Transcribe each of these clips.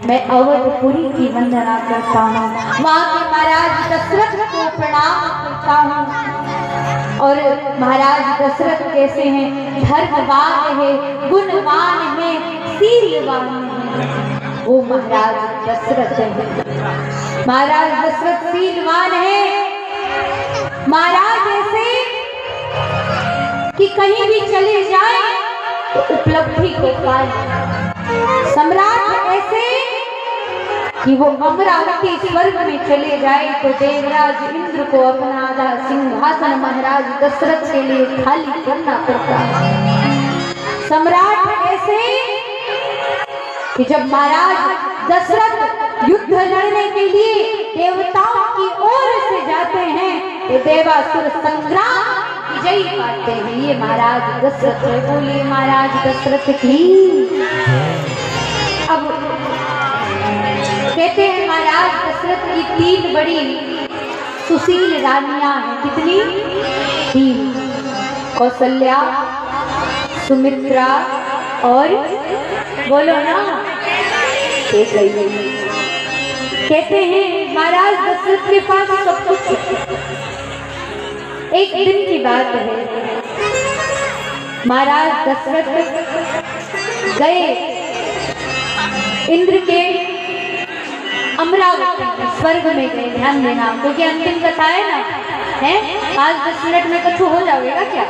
मैं अवधपुरी की वंदना करता हूँ, वहाँ के महाराज दशरथ को प्रणाम करता हूँ। और महाराज दशरथ कैसे हैं? धर्मवान है, गुणवान है, शीलवान है, वो महाराज दशरथ है। महाराज दशरथ शीलवान है, महाराज ऐसे कि कहीं भी चले जाए तो उपलब्धि को पाए। सम्राट ऐसे कि वो अमरावती स्वर्ग में चले जाए तो देवराज इंद्र को अपना आधा सिंहासन महाराज दशरथ के लिए खाली करना पड़ता है। सम्राट ऐसे कि जब महाराज दशरथ युद्ध लड़ने के लिए देवताओं की ओर से जाते हैं तो देवासुर संग्राम विजयी पाते हैं। ये महाराज दशरथ है। बोलिए महाराज दशरथ की। अब कहते हैं महाराज दशरथ की 3 बड़ी सुशील रानियां हैं। कितनी? 3। कौशल्या, सुमित्रा और बोलो ना कहते हैं महाराज दशरथ के पास सब कुछ। एक दिन की बात है, महाराज दशरथ गए इंद्र के अमरावती स्वर्ग में गए। ध्यान देना क्योंकि अंतिम कथा है ना, है? आज 10 मिनट में कुछ हो जाएगा क्या?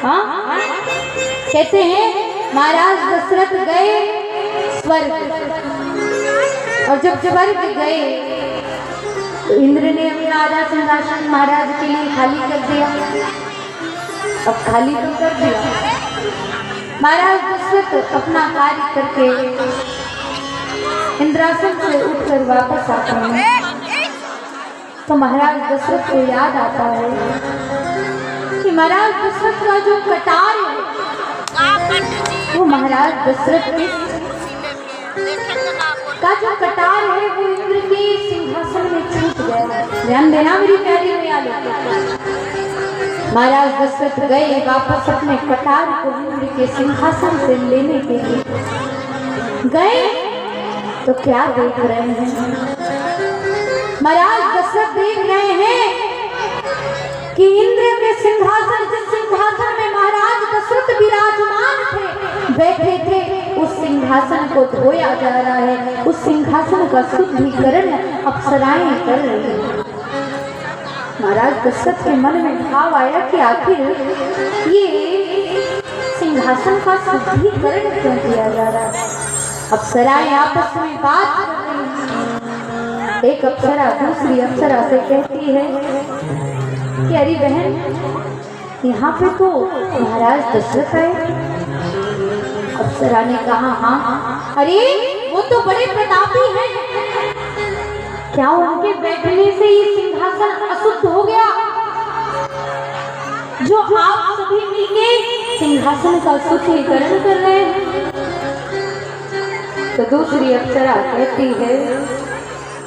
हाँ, कहते हैं महाराज दशरथ गए स्वर्ग, और जब स्वर्ग गए तो इंद्र ने अपना आधा सिंहासन महाराज के लिए खाली कर दिया। अब खाली तो कर दिया, महाराज दशरथ अपना कार्य करके इंद्रासन से उठकर वापस आते हैं तो महाराज दशरथ को याद आता है कि महाराज दशरथ का जो कटार है वो महाराज दशरथ का जो कटार है वो इंद्र के सिंहासन में छूट गया। ध्यान देना मेरी प्यारी मैया। महाराज दशरथ गए वापस अपने कटार को इंद्र के सिंहासन से लेने के लिए गए तो क्या देख रहे हैं? महाराज दशरथ देख रहे हैं कि इंद्र के सिंहासन, जिस सिंहासन में महाराज दशरथ विराजमान थे, बैठे थे, उस सिंहासन को धोया जा रहा है। उस सिंहासन का शुद्धिकरण अप्सराएं कर रही हैं। महाराज दशरथ के मन में भाव आया कि आखिर ये सिंहासन का शुद्धिकरण क्यों किया जा रहा है? अप्सराएं आपस में बात कर रही हैं। एक अप्सरा दूसरी अप्सरा से कहती है कि अरे बहन, यहाँ पे तो महाराज दशरथ आए। अप्सरा ने कहा हाँ, अरे वो तो बड़े प्रतापी हैं। क्या उनके बैठने से ये सिंहासन अशुद्ध हो गया जो आप सभी मिलके सिंहासन का शुद्धिकरण कर रहे हैं? तो दूसरी अप्सरा कहती है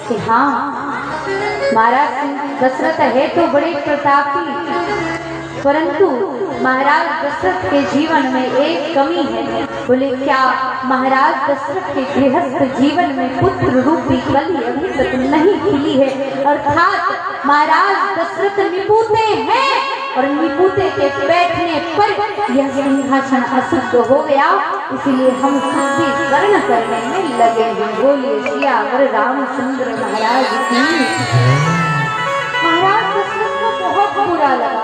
कि हाँ, महाराज दशरथ है तो बड़े प्रतापी, परंतु महाराज दशरथ के जीवन में एक कमी है। बोले क्या? महाराज दशरथ के गृहस्थ जीवन में पुत्र रूपी कली अभी तक नहीं खिली है, अर्थात महाराज दशरथ निपुते हैं और निपुते के बैठने पर यह सिंहासन अशुद्ध हो गया, इसलिए हम शुद्धिकरण करने में लगे हैं। बोलिए सियावर रामचंद्र महाराज की। महाराज दशरथ को बहुत बुरा लगा।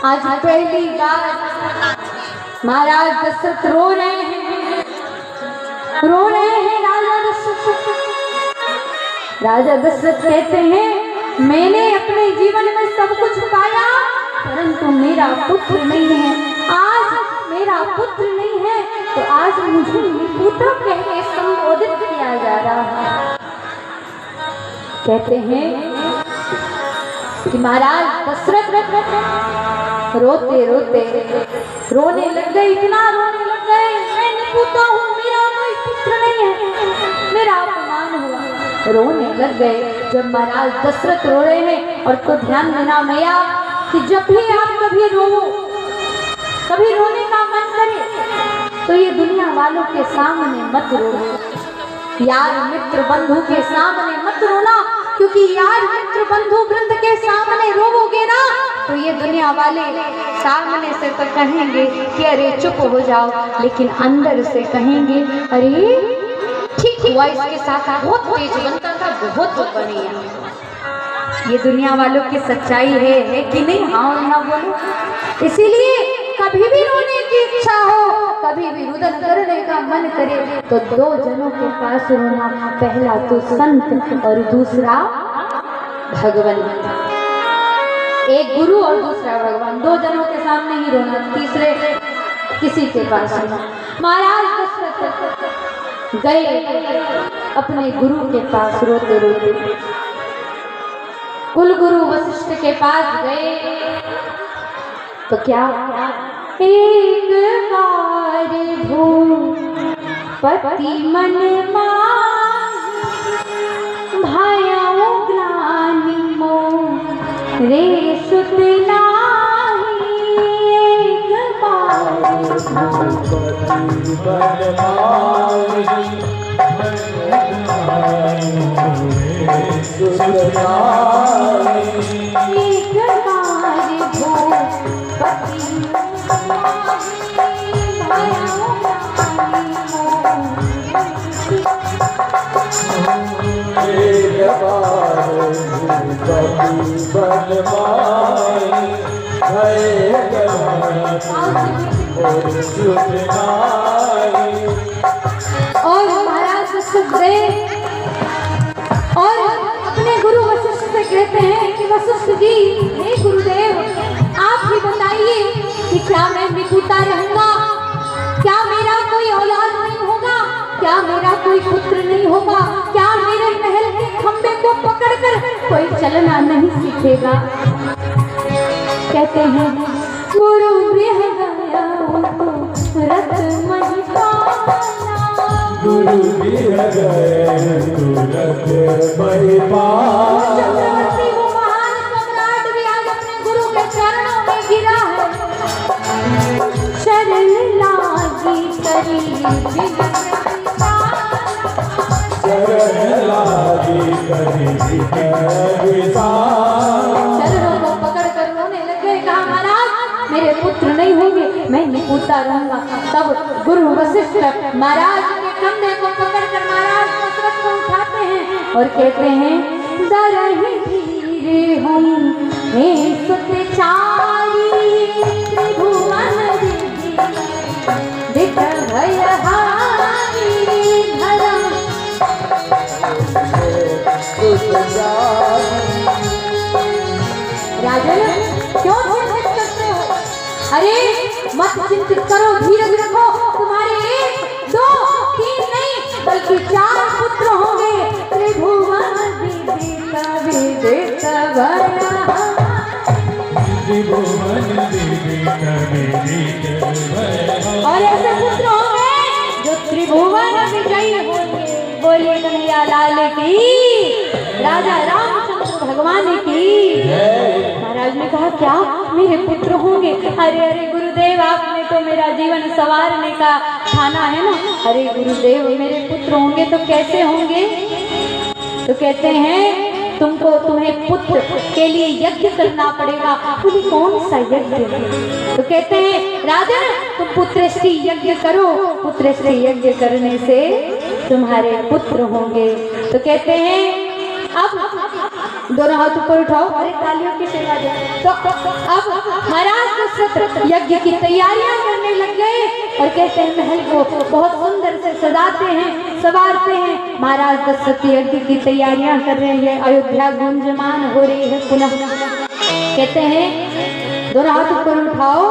आज पहली बार महाराज दशरथ रो रहे हैं राजा दशरथ। राजा दशरथ कहते हैं मैंने अपने जीवन में सब कुछ पाया, परंतु मेरा पुत्र नहीं है। आज मेरा पुत्र नहीं है तो आज मुझे निपुत्र कह के संबोधित किया जा रहा है। कहते हैं कि महाराज दशरथ रोते रोते रोने लग गए, इतना रोने लग गए, मैं निपुता हूँ, मेरा कोई पुत्र नहीं है, मेरा अपमान हुआ। रोने लग गए। जब महाराज दशरथ रो रहे हैं, और तो ध्यान देना मैया कि जब भी आप कभी रो, कभी रोने का मन करे तो ये दुनिया वालों के सामने मत रो, यार मित्र बंधु के सामने मत रोना, क्योंकि यार मित्र बंधु वृंद के सामने रोवोगे ना तो ये दुनिया वाले सामने से तो कहेंगे कि अरे चुप हो जाओ, लेकिन अंदर से कहेंगे अरे ठीक हुआ इसके साथ, बहुत तेज बनता था, बहुत बढ़िया। ये दुनिया वालों की सच्चाई है कि नहीं? हाँ ना बोलो। इसीलिए कभी भी रोने की इच्छा हो, कभी भी रुदन करने का मन करे तो दो जनों के पास रोना, पहला तो संत और दूसरा भगवान, एक गुरु और दूसरा भगवान, दो जनों के सामने ही रोना, तीसरे किसी के पास नहीं। महाराज दशरथ गए अपने गुरु के पास रोते रोते, कुल गुरु वशिष्ठ के पास गए तो क्या एक बार भूपति मन भाया ग्लानि मोरे सुत नाही, एक बार और महाराज सुखदेव और अपने गुरु वशिष्ठ से कहते हैं कि वशिष्ठ जी, हे गुरुदेव, आप ही बताइए कि क्या मैं निपुता रहूंगा? क्या मेरा कोई औलाद नहीं होगा? क्या मेरा कोई पुत्र नहीं होगा? क्या मेरे महल के खंबे को पकड़कर कोई चलना नहीं सीखेगा? कहते हैं गुरु गृह गया तो रथ महिपाला, गुरु गृह गए तो रथ महिपाला। चक्रवर्ती वो महान सम्राट भी आज अपने गुरु के चरणों में गिरा है, शरण लागी करी चरणों को पकड़ कर रोने लग गए, कहा महाराज मेरे पुत्र नहीं होंगे, मैं निपुता रहूंगा। तब गुरु वशिष्ठ महाराज के कंधे को पकड़कर महाराज दशरथ को उठाते हैं और कहते हैं दरहि धीरे हम हे सुतचारी, त्रिभुवन दिख भयहारी धर्म। राजन क्यों चिंतित करते हो? अरे मत चिंतित करो, धीरज रखो, तुम्हारे 1, 2, 3 नहीं बल्कि 4 पुत्र होंगे। त्रिभुवन और ऐसे पुत्र होंगे जो त्रिभुवन विजयी होंगे। बोलिए कन्हैया लाल की, राजा रामचंद्र भगवान की। महाराज ने कहा क्या मेरे पुत्र होंगे? अरे अरे गुरुदेव, आपने तो मेरा जीवन संवारने का ठाना है ना। अरे गुरुदेव, मेरे पुत्र होंगे तो कैसे होंगे? तो कहते हैं तुम्हें पुत्र के लिए यज्ञ करना पड़ेगा। बोले कौन सा यज्ञ? तो कहते हैं राजन, तुम पुत्रश्री यज्ञ करो, पुत्रश्री यज्ञ करने से तुम्हारे पुत्र होंगे। तो कहते हैं अब दोनों हाथ ऊपर उठाओ और तालियों की सेवा दे। तो अब महाराज दशरथ यज्ञ की तैयारियां करने लग गए और कहते हैं महल को बहुत सुंदर से सजाते हैं, संवारते हैं। महाराज दशरथ यज्ञ की तैयारियां कर रहे हैं, अयोध्या गुंजमान हो रही है पुनः। कहते हैं दोनों हाथ ऊपर उठाओ,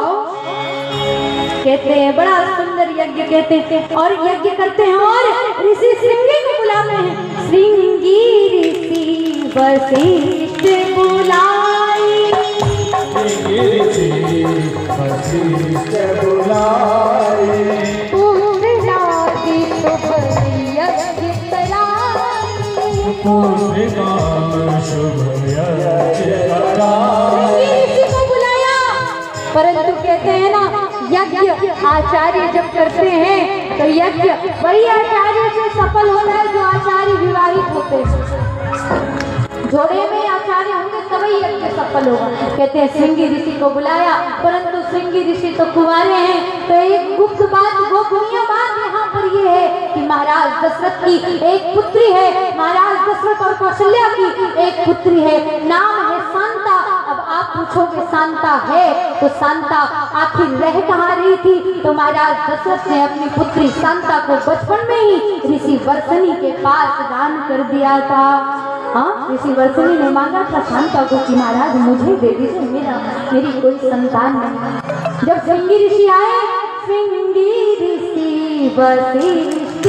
कहते हैं बड़ा सुंदर यज्ञ कहते हैं और यज्ञ करते हैं और ऋषि श्रृंगी को बुलाते हैं। श्रृंगी ऋषि वशिष्ठ बुलाए परंतु कहते हैं ना, यज्ञ आचार्य जब करते हैं तो यज्ञ वही आचार्य से सफल होता है जो आचार्य विवाहित होते हैं। जोड़े में आचार्य होंगे तभी यज्ञ सफल होगा। कहते हैं श्रृंगी ऋषि को बुलाया, परंतु श्रृंगी ऋषि तो कुंवारे हैं। तो एक गुप्त बात, गोपनीय बात यहाँ पर ये है कि महाराज दशरथ की एक पुत्री है, महाराज दशरथ और कौशल्या की एक पुत्री है, नाम है शांता। अब आप पूछोगे शांता है तो शांता आखिर रह कहाँ रही थी? तो महाराज दशरथ ने अपनी पुत्री शांता को बचपन में ही ऋषि वर्षणी के पास दान कर दिया था। हाँ, ऋषि वर्षणी ने मांगा था शांता को कि महाराज मुझे दे दीजिए, मेरी कोई संतान नहीं। जब श्रृंगी ऋषि आए, श्रृंगी ऋषि वशिष्ठ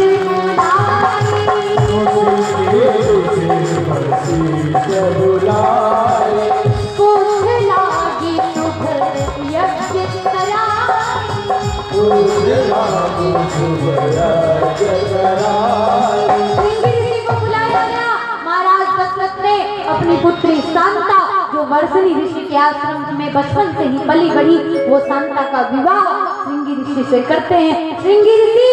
अपनी पुत्री शांता जो वर्षणी ऋषि के आश्रम में बचपन से ही पली बढ़ी, वो शांता का विवाह श्रृंगी ऋषि से करते हैं। श्रृंगी ऋषि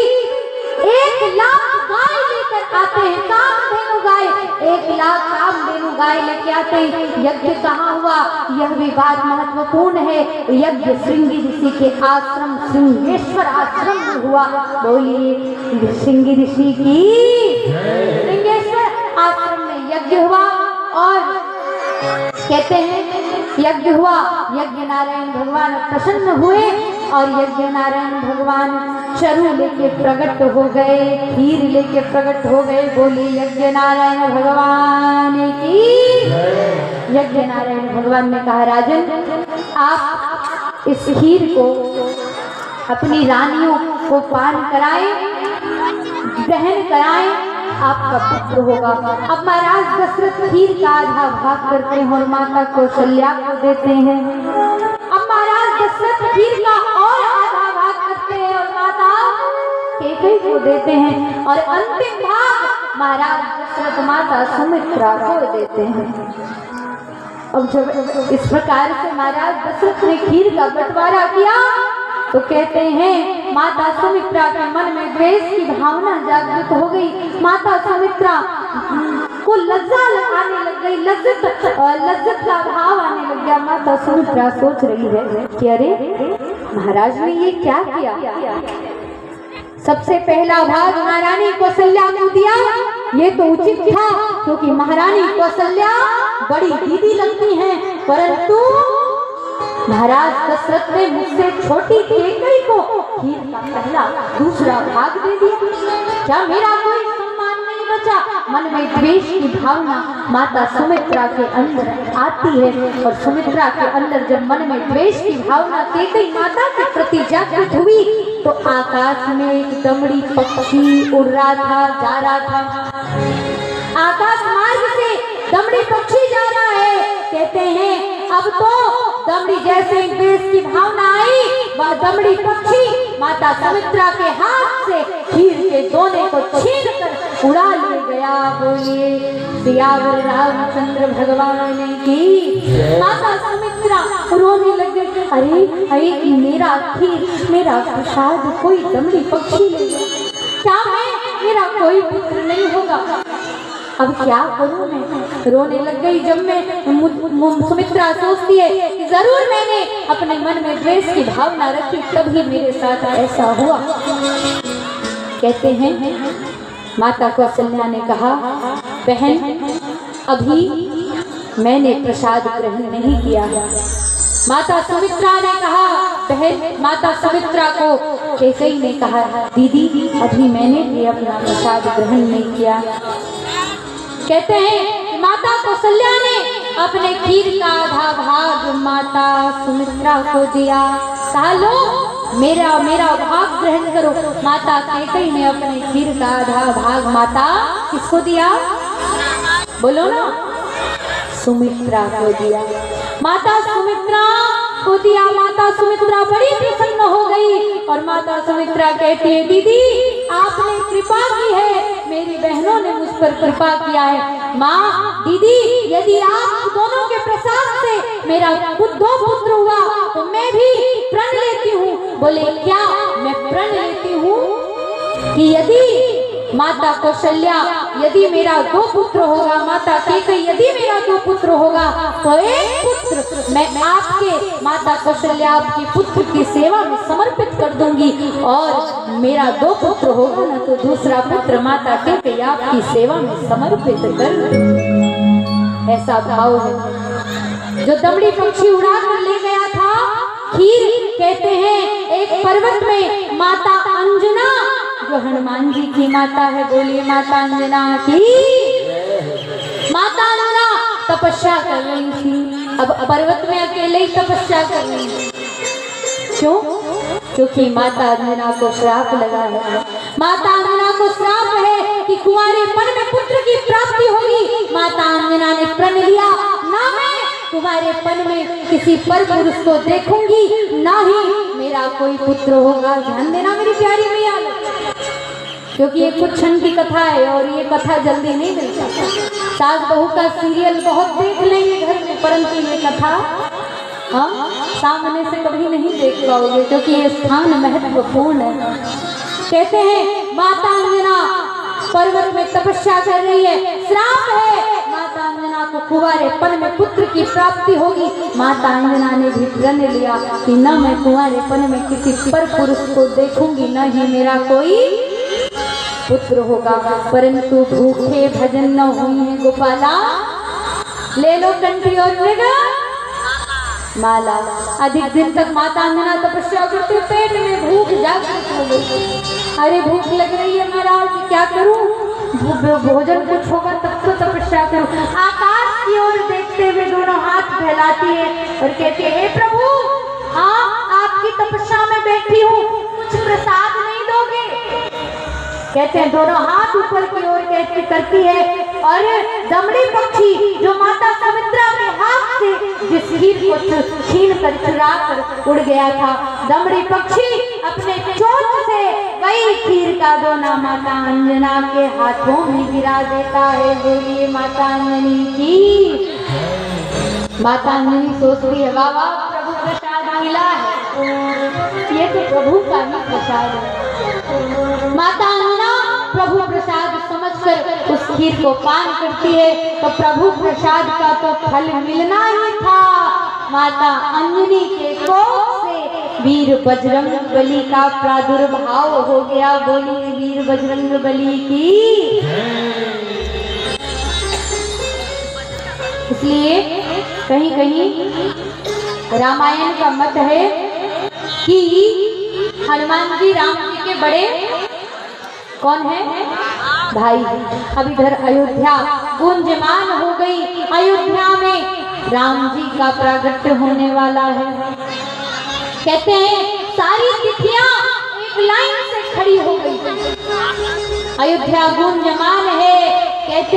1 लाख गाय लेकर आते हैं, कामधेनु गाय, 1 लाख कामधेनु गाय लेके आते हैं। यज्ञ कहाँ हुआ यह भी बात महत्वपूर्ण है। यज्ञ श्रृंगी ऋषि के आश्रम श्रृंगेश्वर आश्रम में हुआ। बोलिए श्रृंगी ऋषि की। श्रृंगेश्वर आश्रम में यज्ञ हुआ और कहते हैं यज्ञ हुआ, यज्ञ नारायण भगवान प्रसन्न हुए और यज्ञ नारायण भगवान चरु लेके प्रकट हो गए, खीर लेके प्रकट हो गए। बोली यज्ञ नारायण भगवान की। यज्ञ नारायण भगवान ने कहा, राजन आप इस खीर को अपनी रानियों को पान कराएं, ग्रहण कराएं, आपका पुत्र होगा। अब महाराज दशरथ खीर का आधा भाग करते हैं और माता कौशल्या को देते हैं। अब महाराज दशरथ खीर का और आधा भाग करते हैं और माता कैकेयी को देते हैं और अंतिम भाग महाराज दशरथ माता सुमित्रा को देते हैं। अब जब इस प्रकार से महाराज दशरथ ने खीर का बंटवारा किया तो कहते हैं माता सुमित्रा के मन में द्वेष की भावना जागृत हो गई। माता सुमित्रा को लज्जा आने लग गई, लज्जत का भाव आने लग गया। माता सुमित्रा सोच रही है कि अरे महाराज ने ये क्या किया। सबसे पहला भाग महारानी कौशल्या को दिया, ये तो उचित था क्योंकि महारानी कौशल्या बड़ी दीदी लगती हैं, परंतु महाराज दशरथ ने मुझसे छोटी कैकेयी को खीर का पहला दूसरा भाग दे दिया। क्या मेरा कोई सम्मान नहीं बचा? मन में द्वेष की भावना माता सुमित्रा के अंदर आती है और सुमित्रा के अंदर जब मन में द्वेष की भावना कैकेयी माता के प्रति जागृत हुई तो आकाश में एक दमड़ी पक्षी उड़ रहा था, जा रहा था। आकाश मार्ग से दमड़ी पक्षी जा रहा है। कहते हैं अब तो दमड़ी जैसे द्वेष की भावना आई, वह दमड़ी पक्षी माता सुमित्रा के हाथ से खीर के दोने को छीन कर उड़ा ले गया। बोलिए सियावर रामचंद्र भगवान की। माता सुमित्रा रोने लग गई, अरे अरे मेरा खीर, मेरा प्रसाद कोई दमड़ी पक्षी ले गया, क्या मेरा कोई पुत्र नहीं होगा, अब क्या करूं मैं। रोने लग गई। जब मैं सुमित्रा सोचती है कि जरूर मैंने अपने मन में द्वेष की भावना रखी तभी मेरे साथ ऐसा हुआ। कहते हैं माता कौशल्या ने कहा, बहन अभी मैंने प्रसाद ग्रहण नहीं किया है। माता सुमित्रा ने कहा, बहन माता सुमित्रा को कैकेयी ने कहा, दीदी अभी मैंने भी अपना प्रसाद ग्रहण नहीं किया। कहते हैं कि माता कौशल्या ने अपने खीर का आधा भाग माता सुमित्रा को दिया। कहा लो मेरा भाग ग्रहण करो। माता कैकेयी ने अपने खीर का आधा भाग माता किसको दिया? बोलो ना, सुमित्रा को दिया। माता सुमित्रा गोतिया माता सुमित्रा बड़ी प्रसन्न हो गई और माता सुमित्रा कहती है, दीदी आपने कृपा की है, मेरी बहनों ने मुझ पर कृपा किया है। माँ दीदी, यदि आप दोनों के प्रसाद से मेरा दो पुत्र हुआ तो मैं भी प्रण लेती हूँ। बोले क्या? मैं प्रण लेती हूँ कि यदि माता कौशल्या यदि मेरा दो पुत्र होगा, माता कैकेयी यदि मेरा दो पुत्र होगा तो एक पुत्र मैं आपके माता कौशल्या आपके पुत्र की सेवा में समर्पित कर दूंगी और मेरा दो पुत्र होगा ना तो दूसरा पुत्र माता कैकेयी आपकी सेवा में समर्पित कर दूंगी। ऐसा भाव है। जो दमड़ी पक्षी उड़ा कर ले गया था खीर, कहते हैं एक पर्वत में माता अंजना जो हनुमान जी की माता है, बोलिए माता अंजना की। माता अंजना तपस्या कर रही थी। अब पर्वत में अकेले ही तपस्या कर रही थी। क्यों? क्योंकि माता अंजना को श्राप लगा है। माता अंजना को श्राप है कि कुंवारेपन में पुत्र की प्राप्ति होगी। माता अंजना ने प्रण लिया, ना मैं कुंवारेपन में किसी पर पुरुष को देखूंगी, ना ही मेरा कोई पुत्र होगा। ध्यान देना मेरी प्यारी मैया, क्योंकि ये कुछ क्षण की कथा है और ये कथा जल्दी नहीं मिल सकता। सास बहू का सीरियल बहुत देख लेंगे घर में, परंतु ये कथा हाँ सामने से कभी नहीं देख पाओगे, क्योंकि ये स्थान महत्वपूर्ण है। कहते हैं माता अंजना पर्वत में तपस्या कर रही है, श्राप है माता अंजना को कुंवारेपन में पुत्र की प्राप्ति होगी। माता अंजना ने भी प्रण लिया कि न मैं कुंवारेपन में किसी पर पुरुष को देखूंगी, न ही मेरा कोई पुत्र होगा। परंतु भूखे भजन न हुई है गोपाला, ले लो कंठी और मृग माला। अधिक दिन तक माता अंजना तपस्या करते, पेट में भूख जागृत हो गई। अरे भूख लग रही है महाराज, क्या करूं? भोजन कुछ होगा तब तो तपस्या करूं। आकाश की ओर देखते हुए दोनों हाथ फैलाती है और कहती है, हे प्रभु, हाँ आपकी तपस्या में बैठी हूँ, कुछ प्रसाद नहीं दोगे? कहते हैं दोनों हाथ ऊपर की ओर कहती करती है और दमड़ी पक्षी जो माता सुमित्रा के हाथ से जिस खीर को छीन कर चुरा कर उड़ गया था, दमड़ी पक्षी अपने चोंच से वही खीर का दोना माता अंजना के हाथों में गिरा देता है। बोलिए माता अंजनी की। माता अंजनी सोचती है, वाह वाह प्रभु प्रसाद मिला है, ये तो प्रभु का ही प्रसाद है। माता अंजना प्रभु प्रसाद समझकर उस खीर को पान करती है, तो प्रभु प्रसाद का तो फल मिलना ही था। माता अंजनी के कोख से वीर बजरंग बली का प्रादुर्भाव हो गया। बोलिए वीर बजरंग बली की। इसलिए कहीं कहीं रामायण का मत है कि हनुमान जी राम जी के बड़े कौन है? भाई। अब इधर अयोध्या गुंजमान हो गई, अयोध्या में राम जी का प्रागट्य होने वाला है। कहते हैं सारी तिथियां एक लाइन से खड़ी हो गई, अयोध्या गुंजमान है। कहते